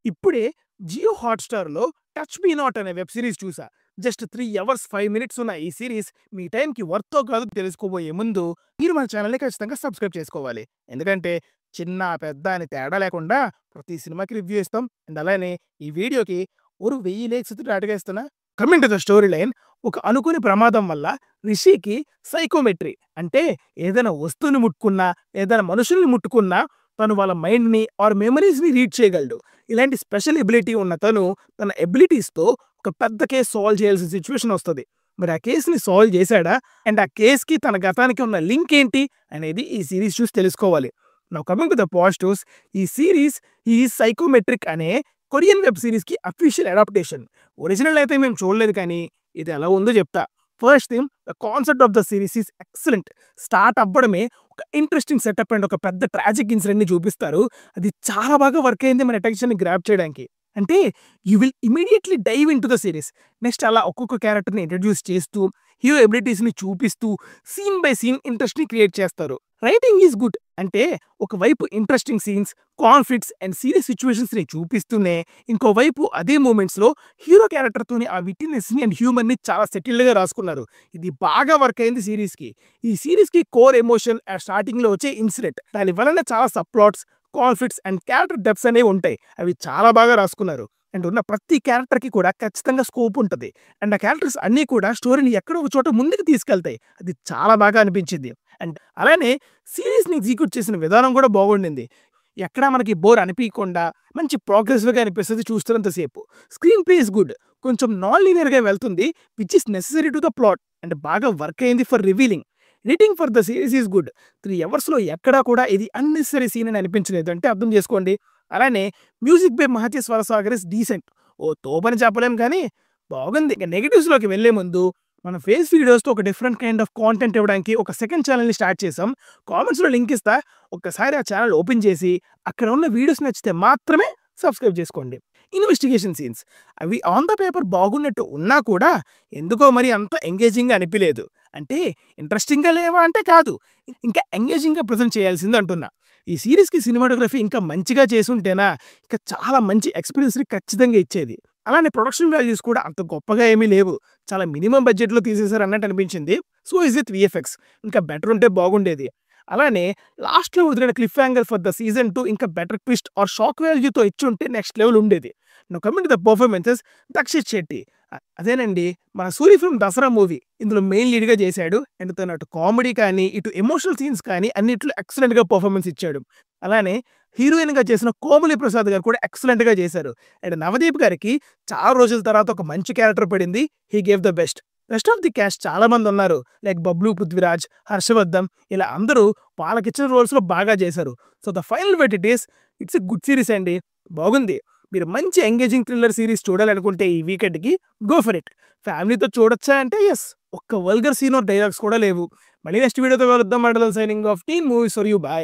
ఇప్పుడే Jio హాట్‌స్టార్‌లో 'touch me not' అనే web series చూసా. జస్ట్ 3 అవర్స్ 5 మినిట్స్ ఉన్న ఈ సీరీస్ మీ టైంకి వర్తో కాదో తెలుసుకోబోయే ముందు మీరు మన ఛానెల్‌ని ఖచ్చితంగా సబ్స్క్రైబ్ చేసుకోవాలి. ఎందుకంటే చిన్న, పెద్ద అని తేడా లేకుండా ప్రతి సినిమాకి రివ్యూ ఇస్తాం. అండ్ అలానే ఈ వీడియోకి ఒక 1000 లైక్స్ దాటేస్తున్నా. Coming to the story line. ఒక అనుకోని ప్రమాదం వల్ల రిషికి సైకోమెట్రీ అంటే ఏదైనా వస్తువుని ముట్టుకున్నా, ఏదైనా మనుషుల్ని ముట్టుకున్నా తను వాళ్ళ మైండ్‌ని ఆర్ మెమరీస్‌ని రీడ్ చేయగలడు. ఇలాంటి స్పెషల్ ఎబిలిటీ ఉన్న తను తన ఎబిలిటీస్‌తో ఒక పెద్ద కేస్ సాల్వ్ చేయాల్సిన సిట్యుయేషన్ వస్తది. మరి ఆ కేస్‌ని సాల్వ్ చేసాడా? అండ్ ఆ కేస్‌కి తన గతానికి ఉన్న లింక్ ఏంటి? అనేది ఈ సీరీస్ చూసి తెలుసుకోవాలి. Now coming to the positives. ఈ సీరీస్ ఈ సైకోమెట్రిక్ అనే కొరియన్ వెబ్ సీరీస్‌కి అఫీషియల్ అడాప్టేషన్. ఒరిజినల్ అయితే మేము చూడలేదు కానీ ఇది ఎలా ఉందో చెప్తా. First thing, the concept of the series is excellent. Start అవ్వడమే ఒక ఇంట్రెస్టింగ్ సెటప్ అండ్ ఒక పెద్ద ట్రాజిక్ ఇన్సిడెంట్‌ని చూపిస్తారు. అది చాలా బాగా వర్క్ అయింది మన అటెన్షన్‌ని గ్రాబ్ చేయడానికి. అంటే you will immediately dive into the series. Next అలా ఒక్కొక్క క్యారెక్టర్‌ని ఇంట్రడ్యూస్ చేస్తూ, హీరో ఎబిలిటీస్‌ని చూపిస్తూ, సీన్ బై సీన్ ఇంట్రెస్ట్‌ని క్రియేట్ చేస్తారు. Writing is good. అంటే ఒకవైపు interesting scenes, conflicts and serious సిట్యుయేషన్స్‌ని చూపిస్తూనే, ఇంకోవైపు అదే మూమెంట్స్‌లో హీరో క్యారెక్టర్‌తోని ఆ విట్టినెస్‌ని అండ్ హ్యూమర్‌ని చాలా సెటిల్డ్‌గా రాసుకున్నారు. ఇది బాగా వర్క్ అయింది సీరీస్‌కి. ఈ సీరీస్‌కి కోర్ ఎమోషన్ స్టార్టింగ్‌లో వచ్చే ఇన్సిడెంట్. దాని వలన చాలా sub plots, conflicts and character depths అనేవి ఉంటాయి. అవి చాలా బాగా రాసుకున్నారు. అండ్ ఉన్న ప్రతి క్యారెక్టర్‌కి కూడా ఖచ్చితంగా స్కోప్ ఉంటది. అండ్ ఆ క్యారెక్టర్స్ అన్నీ కూడా స్టోరీని ఎక్కడో ఒక చోట ముందుకు తీసుకెళ్తాయి. అది చాలా బాగా అనిపించింది. అండ్ అలానే సీరీస్‌ని ఎగ్జిక్యూట్ చేసిన విధానం కూడా బాగుండింది. ఎక్కడా మనకి బోర్ అనిపియకుండా మంచి ప్రోగ్రెసివ్‌గా అనిపిస్తది చూస్తున్నంత సేపు. Screen play is good. కొంచెం నాన్ లీనియర్‌గా వెళ్తుంది. Which is necessary to the plot. And బాగా వర్క్ అయింది for revealing. Rating for the series is good. 3 అవర్స్‌లో ఎక్కడా కూడా ఇది అన్నెసెసరీ సీన్ అని అనిపించలేదు. అంటే అర్థం చేసుకోండి. అలానే music by Mahathi Swarasagar is decent. ఓ తోపని చెప్పలేం కానీ బాగుంది. ఇక నెగెటివ్స్‌లోకి వెళ్ళే ముందు మన ఫేస్ వీడియోస్‌తో ఒక డిఫరెంట్ కైండ్ ఆఫ్ కాంటెంట్ ఇవ్వడానికి ఒక సెకండ్ ఛానెల్‌ని స్టార్ట్ చేసాం. కామెంట్స్‌లో లింక్ ఇస్తా. ఒక్కసారి ఆ ఛానెల్ ఓపెన్ చేసి అక్కడ ఉన్న వీడియోస్ నచ్చితే మాత్రమే సబ్స్క్రైబ్ చేసుకోండి. ఇన్వెస్టిగేషన్ సీన్స్ అవి ఆన్ ద పేపర్ బాగున్నట్టు ఉన్నా కూడా ఎందుకో మరి అంత ఎంగేజింగ్‌గా అనిపియలేదు. అంటే ఇంట్రెస్టింగ్‌గా లేవా అంటే కాదు. ఇంకా ఎంగేజింగ్‌గా ప్రెజెంట్ చేయాల్సింది అంటున్నా. ఈ సీరీస్‌కి సినిమాటోగ్రఫీ ఇంకా మంచిగా చేసుంటేనా ఇంకా చాలా మంచి ఎక్స్‌పీరియన్స్‌ని ఖచ్చితంగా ఇచ్చేది. అలానే ప్రొడక్షన్ వాల్యూస్ కూడా అంత గొప్పగా ఏమీ లేవు. చాలా మినిమమ్ బడ్జెట్‌లో తీసేసారు అన్నట్టు అనిపించింది. So is with VFX. ఇంకా బెటర్ ఉంటే బాగుండేది. అలానే లాస్ట్‌లో వదిలిన cliffhanger for the season 2 ఇంకా బెటర్ ట్విస్ట్ ఆర్ షాక్ వాల్యూతో ఇచ్చుంటే నెక్స్ట్ లెవెల్ ఉండేది. Now coming to the performances. Dakshith Shetty అదేనండి మన 'సూరి' ఫిల్మ్ 'దసరా' మూవీ ఇందులో మెయిన్ లీడ్‌గా చేశాడు. అండ్ తను అటు కామెడీ కానీ, ఇటు ఎమోషనల్ సీన్స్ కానీ అన్నిట్లో ఎక్సలెంట్‌గా పెర్ఫార్మెన్స్ ఇచ్చాడు. అలానే హీరోయిన్‌గా చేసిన కోమలి ప్రసాద్ గారు కూడా ఎక్సలెంట్‌గా చేశారు. అండ్ నవదీప్ గారికి చాలా రోజుల తర్వాత ఒక మంచి క్యారెక్టర్ పడింది. హి gave the best. Rest of the caste చాలా మంది ఉన్నారు. లైక్ బబ్లు పృథ్వీరాజ్, హర్షవర్ధన్ ఇలా అందరూ వాళ్ళకిచ్చిన రోల్స్‌లో బాగా చేశారు. So the final verdict is it's a good series అండి. బాగుంది. మీరు మంచి ఎంగేజింగ్ థ్రిల్లర్ సీరీస్ చూడాలనుకుంటే ఈ వీకెండ్‌కి గో ఫర్ ఇట్. ఫ్యామిలీతో చూడొచ్చా అంటే యెస్. ఒక్క వల్గర్ సీన్ ఆర్ డైలాగ్స్ కూడా లేవు. మళ్ళీ నెక్స్ట్ వీడియోతో కలుద్దాం. Signing off teen movies for you. By.